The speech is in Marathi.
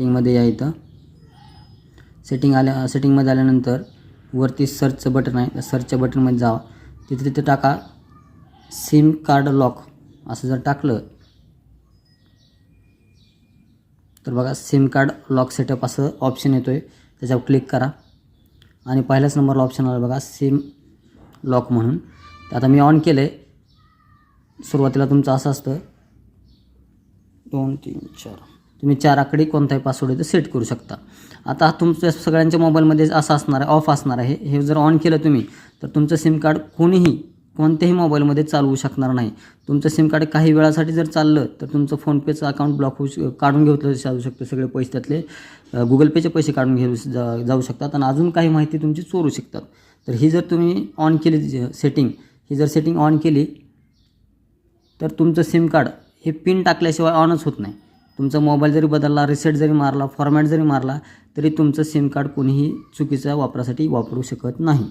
सेटिंगमध्ये या. इथं सेटिंगमध्ये आल्यानंतर वरती सर्चचं बटन आहे, त्या सर्चच्या बटनमध्ये जावा. तिथे टाका सिम कार्ड लॉक. असं जर टाकलं तर बघा सिम कार्ड लॉक सेटअप असं ऑप्शन येतो आहे. त्याच्यावर क्लिक करा आणि पहिल्याच नंबरला ऑप्शन आला बघा सिम लॉक म्हणून. तर आता मी ऑन केलं आहे. सुरुवातीला तुमचं असं असतं 2 3 4. तुम्ही 4 आकडे कोणताही पासवर्ड इथं सेट करू शकता. आता तुमच्या सगळ्यांच्या मोबाईलमध्ये असं असणार आहे, ऑफ असणार आहे. हे जर ऑन केलं तुम्ही तर तुमचं सिम कार्ड कोणत्याही मोबाईलमध्ये चालवू शकणार नाही. तुमचं सिम कार्ड काही वेळासाठी जर चाललं तर तुमचं फोनपेचं अकाउंट ब्लॉक काढून घेतलं जाऊ शकतं. सगळे पैसे त्यातले गुगल पेचे पैसे काढून जाऊ शकतात आणि अजून काही माहिती तुमची चोरू शकतात. तर ही जर तुम्ही ऑन केली सेटिंग ऑन केली तर तुमचं सिम कार्ड हे पिन टाकल्याशिवाय ऑनच होत नाही. तुमचा मोबाईल जरी बदलला, रिसेट जरी मारला, फॉर्मॅट जरी मारला तरी तुमचं सिम कार्ड कोणीही चुकीच्या वापरासाठी वापरू शकत नाही.